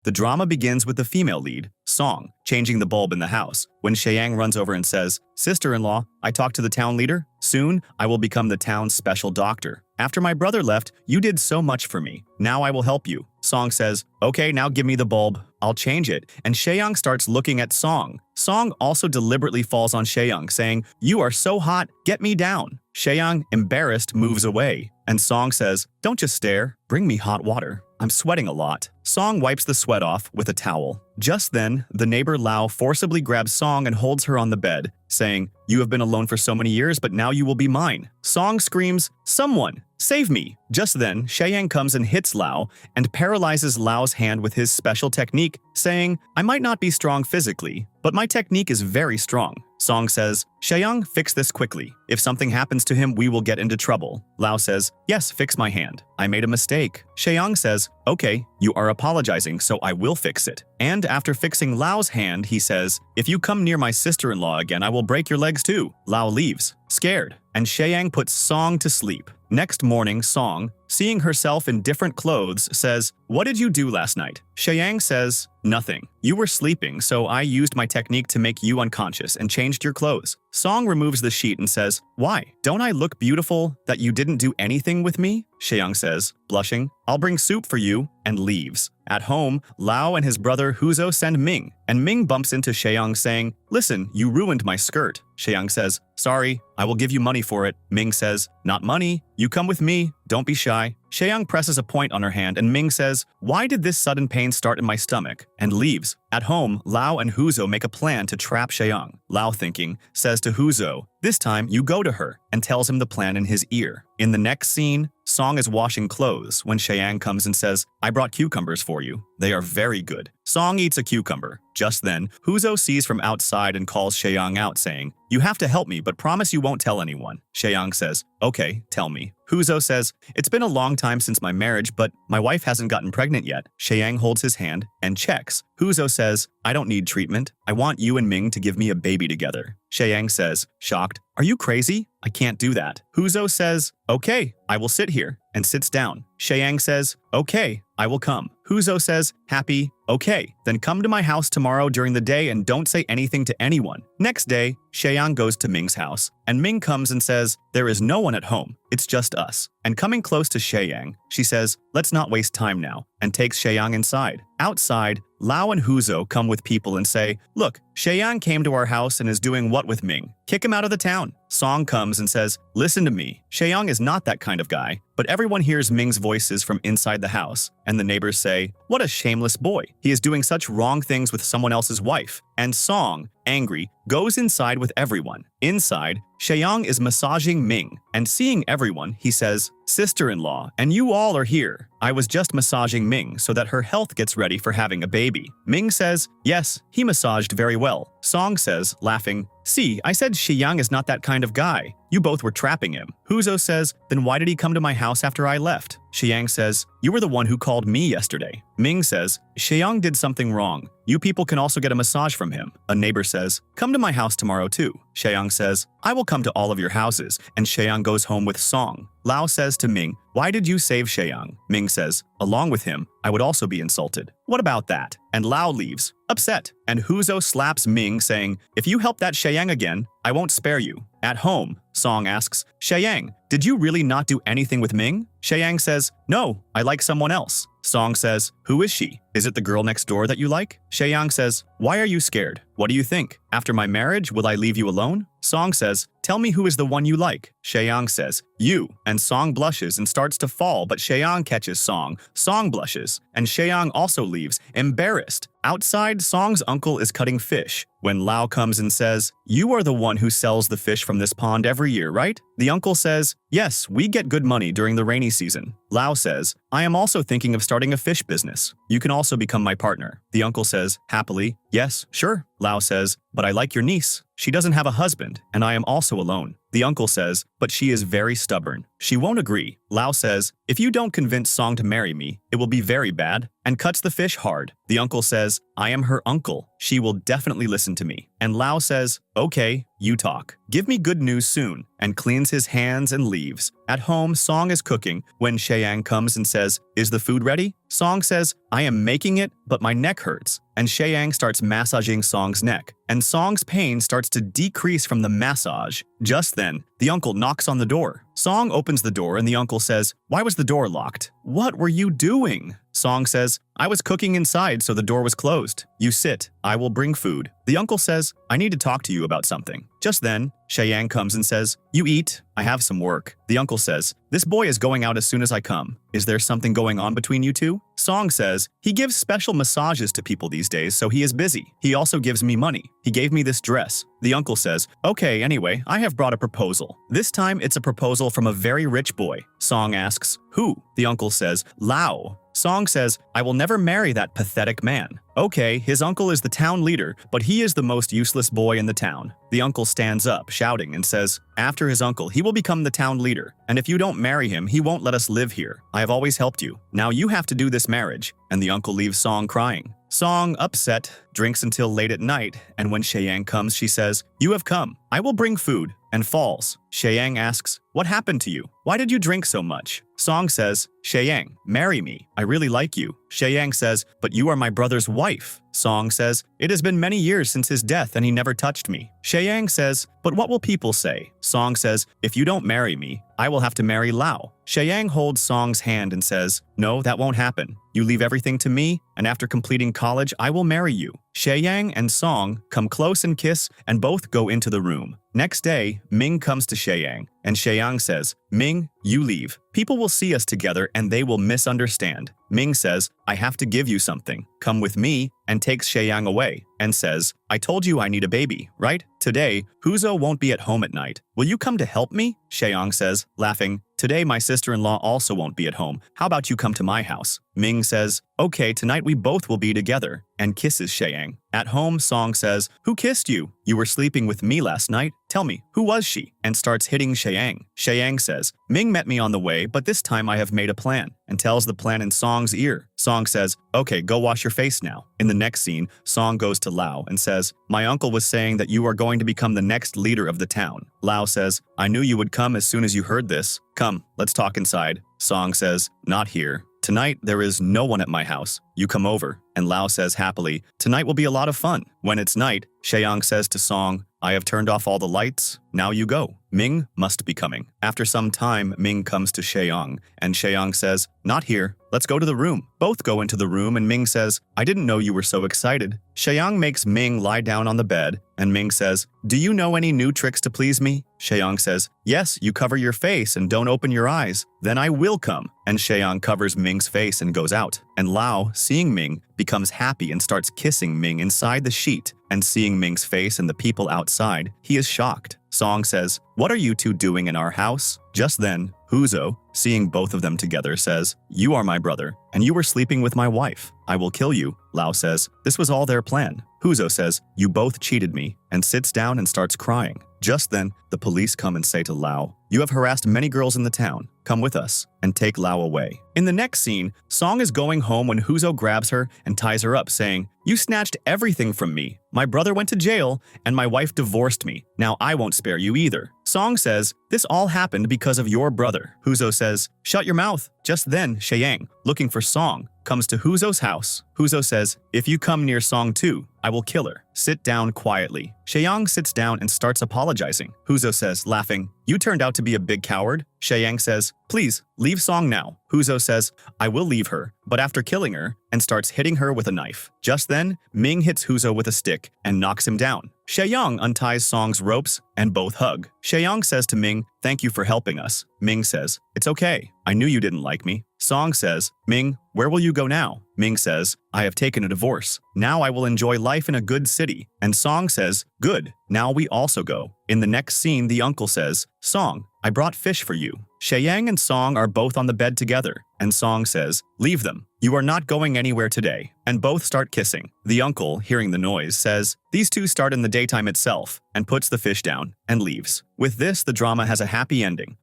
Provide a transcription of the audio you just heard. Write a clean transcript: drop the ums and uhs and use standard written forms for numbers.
The drama begins with the female lead, Song, changing the bulb in the house. When Shaeyang runs over and says, "Sister-in-law, I talked to the town leader. Soon, I will become the town's special doctor. After my brother left, you did so much for me. Now I will help you." Song says, "Okay, now give me the bulb. I'll change it." And Shaeyang starts looking at Song. Song also deliberately falls on Shaeyang, saying, "You are so hot, get me down." Shaeyang, embarrassed, moves away. And Song says, "Don't just stare. Bring me hot water. I'm sweating a lot." Song wipes the sweat off with a towel. Just then, the neighbor Lao forcibly grabs Song and holds her on the bed, saying, "You have been alone for so many years, but now you will be mine." Song screams, "Someone, save me!" Just then, Shaeyang comes and hits Lao and paralyzes Lao's hand with his special technique, saying, "I might not be strong physically, but my technique is very strong." Song says, "Shaeyang, fix this quickly. If something happens to him, we will get into trouble." Lao says, "Yes, fix my hand. I made a mistake." Shaeyang says, "Okay, you are apologizing, so I will fix it." And after fixing Lao's hand, he says, "If you come near my sister-in-law again, I will break your legs too." Lao leaves, scared, and Shaeyang puts Song to sleep. Next morning, Song, seeing herself in different clothes, says, "What did you do last night?" Shaeyang says, "Nothing. You were sleeping, so I used my technique to make you unconscious and changed your clothes." Song removes the sheet and says, "Why? Don't I look beautiful that you didn't do anything with me?" Shaeyang says, blushing, "I'll bring soup for you," and leaves. At home, Lao and his brother Huzo send Ming, and Ming bumps into Shaeyang saying, "Listen, you ruined my skirt." Shaeyang says, "Sorry, I will give you money for it." Ming says, "Not money. You come with me. Don't be shy." Shaeyang presses a point on her hand and Ming says, "Why did this sudden pain start in my stomach?" and leaves. At home, Lao and Huzo make a plan to trap Shaeyang. Lao, thinking, says to Huzo, "This time you go to her," and tells him the plan in his ear. In the next scene, Song is washing clothes when Shaeyang comes and says, "I brought cucumbers for you. They are very good." Song eats a cucumber. Just then, Huzo sees from outside and calls Shaeyang out, saying, "You have to help me, but promise you won't tell anyone." Shaeyang says, "Okay, tell me." Huzo says, "It's been a long time since my marriage, but my wife hasn't gotten pregnant yet." Shaeyang holds his hand and checks. Huzo says, "I don't need treatment. I want you and Ming to give me a baby together." Shaeyang says, shocked, "Are you crazy? I can't do that." Huzo says, "Okay, I will sit here," and sits down. Shaeyang says, "Okay, I will come." Huzo says, happy, "Okay, then come to my house tomorrow during the day and don't say anything to anyone." Next day, Shaeyang goes to Ming's house, and Ming comes and says, "There is no one at home. It's just us." And coming close to Shaeyang, she says, "Let's not waste time now," and takes Shaeyang inside. Outside, Lao and Huzo come with people and say, "Look, Shaeyang came to our house and is doing what with Ming? Kick him out of the town." Song comes and says, "Listen to me. Shaeyang is not that kind of guy." But everyone hears Ming's voices from inside the house, and the neighbors say, "What a shameless boy. He is doing such wrong things with someone else's wife." And Song, angry, goes inside with everyone. Inside, Shaeyang is massaging Ming, and seeing everyone, he says, "Sister-in-law, and you all are here. I was just massaging Ming so that her health gets ready for having a baby." Ming says, "Yes, he massaged very well." Song says, laughing, "See, I said Shaeyang is not that kind of guy. You both were trapping him." Huzo says, "Then why did he come to my house after I left?" Shaeyang says, "You were the one who called me yesterday." Ming says, "Shaeyang did something wrong. You people can also get a massage from him." A neighbor says, "Come to my house tomorrow too." Shaeyang says, "I will come to all of your houses," and Shaeyang goes home with Song. Lao says to Ming, "Why did you save Shaeyang?" Ming says, "Along with him, I would also be insulted." "What about that?" And Lao leaves, upset, and Huzo slaps Ming, saying, "If you help that Shaeyang again, I won't spare you." At home, Song asks, "Shaeyang, did you really not do anything with Ming?" Shaeyang says, "No, I like someone else." Song says, "Who is she? Is it the girl next door that you like?" Shaeyang says, "Why are you scared? What do you think? After my marriage, will I leave you alone?" Song says, "Tell me who is the one you like." Shaeyang says, "You," and Song blushes and starts to fall, but Shaeyang catches Song. Song blushes, and Shaeyang also leaves, embarrassed. Outside, Song's uncle is cutting fish, when Lao comes and says, "You are the one who sells the fish from this pond every year, right?" The uncle says, "Yes, we get good money during the rainy season." Lao says, "I am also thinking of starting a fish business. You can also become my partner." The uncle says, happily, "Yes, sure." Lao says, "But I like your niece. She doesn't have a husband, and I am also alone." The uncle says, "But she is very stubborn. She won't agree." Lao says, "If you don't convince Song to marry me, it will be very bad," and cuts the fish hard. The uncle says, "I am her uncle. She will definitely listen to me." And Lao says, "Okay, you talk. Give me good news soon," and cleans his hands and leaves. At home, Song is cooking when Shaeyang comes and says, "Is the food ready?" Song says, I am making it, but my neck hurts. And Sheyang starts massaging Song's neck, and Song's pain starts to decrease from the massage. Just then, the uncle knocks on the door. Song opens the door and the uncle says, why was the door locked? What were you doing? Song says, I was cooking inside so the door was closed. You sit, I will bring food. The uncle says, I need to talk to you about something. Just then, Sheyang comes and says, you eat, I have some work. The uncle says, this boy is going out as soon as I come. Is there something going on between you two? Song says, he gives special massages to people these days, so he is busy. He also gives me money. He gave me this dress. The uncle says, okay, anyway, I have brought a proposal. This time it's a proposal from a very rich boy. Song asks, who? The uncle says, Lao. Song says, I will never marry that pathetic man. Okay, his uncle is the town leader, but he is the most useless boy in the town. The uncle stands up, shouting, and says, after his uncle, he will become the town leader. And if you don't marry him, he won't let us live here. I have always helped you. Now you have to do this marriage. And the uncle leaves Song crying. Song, upset, drinks until late at night, and when Sheyang comes, she says, you have come. I will bring food, and falls. Sheyang asks, what happened to you? Why did you drink so much? Song says, Sheyang, marry me. I really like you. Sheyang says, but you are my brother's wife. Song says, it has been many years since his death and he never touched me. Sheyang says, but what will people say? Song says, if you don't marry me, I will have to marry Lao. Sheyang holds Song's hand and says, no, that won't happen. You leave everything to me, and after completing college, I will marry you. Sheyang and Song come close and kiss, and both go into the room. Next day, Ming comes to Sheyang, and Sheyang says, Ming, you leave. People will see us together and they will misunderstand. Ming says, I have to give you something. Come with me, and takes Sheyang away, and says, I told you I need a baby, right? Today, Huzo won't be at home at night. Will you come to help me? Sheyang says, laughing, today my sister-in-law also won't be at home. How about you come to my house? Ming says, okay, tonight we both will be together, and kisses Sheyang. At home, Song says, who kissed you? You were sleeping with me last night. Tell me, who was she? And starts hitting Sheyang. Sheyang says, Ming met me on the way, but this time I have made a plan, and tells the plan in Song's ear. Song says, okay, go wash your face now. In the next scene, Song goes to Lao and says, my uncle was saying that you are going to become the next leader of the town. Lao says, I knew you would come as soon as you heard this. Come, let's talk inside. Song says, not here. Tonight, there is no one at my house. You come over. And Lao says happily, tonight will be a lot of fun. When it's night, Sheyang says to Song, I have turned off all the lights. Now you go. Ming must be coming. After some time, Ming comes to Sheyang, and Sheyang says, not here. Let's go to the room. Both go into the room, and Ming says, I didn't know you were so excited. Sheyang makes Ming lie down on the bed, and Ming says, do you know any new tricks to please me? Sheyang says, yes, you cover your face and don't open your eyes. Then I will come. And Sheyang covers Ming's face and goes out. And Lao, seeing Ming, becomes happy and starts kissing Ming inside the sheet. And seeing Ming's face and the people outside, he is shocked. Song says, what are you two doing in our house? Just then, Huzo, seeing both of them together, says, you are my brother, and you were sleeping with my wife. I will kill you. Lao says, this was all their plan. Huzo says, you both cheated me, and sits down and starts crying. Just then, the police come and say to Lao, you have harassed many girls in the town. Come with us, and take Lao away. In the next scene, Song is going home when Huzo grabs her and ties her up, saying, you snatched everything from me. My brother went to jail, and my wife divorced me. Now I won't spare you either. Song says, this all happened because of your brother. Huzo says, shut your mouth. Just then, Sheyang, looking for Song, comes to Huzo's house. Huzo says, if you come near Song too, I will kill her. Sit down quietly. Sheyang sits down and starts apologizing. Huzo says, laughing, you turned out to be a big coward. Sheyang says, please, leave Song now. Huzo says, I will leave her, but after killing her, and starts hitting her with a knife. Just then, Ming hits Huzo with a stick and knocks him down. Sheyang unties Song's ropes and both hug. Sheyang says to Ming, thank you for helping us. Ming says, it's okay. I knew you didn't like me. Song says, Ming, where will you go now? Ming says, I have taken a divorce. Now I will enjoy life in a good city. And Song says, good. Now we also go. In the next scene, the uncle says, Song, I brought fish for you. Sheyang and Song are both on the bed together, and Song says, leave them. You are not going anywhere today. And both start kissing. The uncle, hearing the noise, says, these two start in the daytime itself, and puts the fish down and leaves. With this, the drama has a happy ending.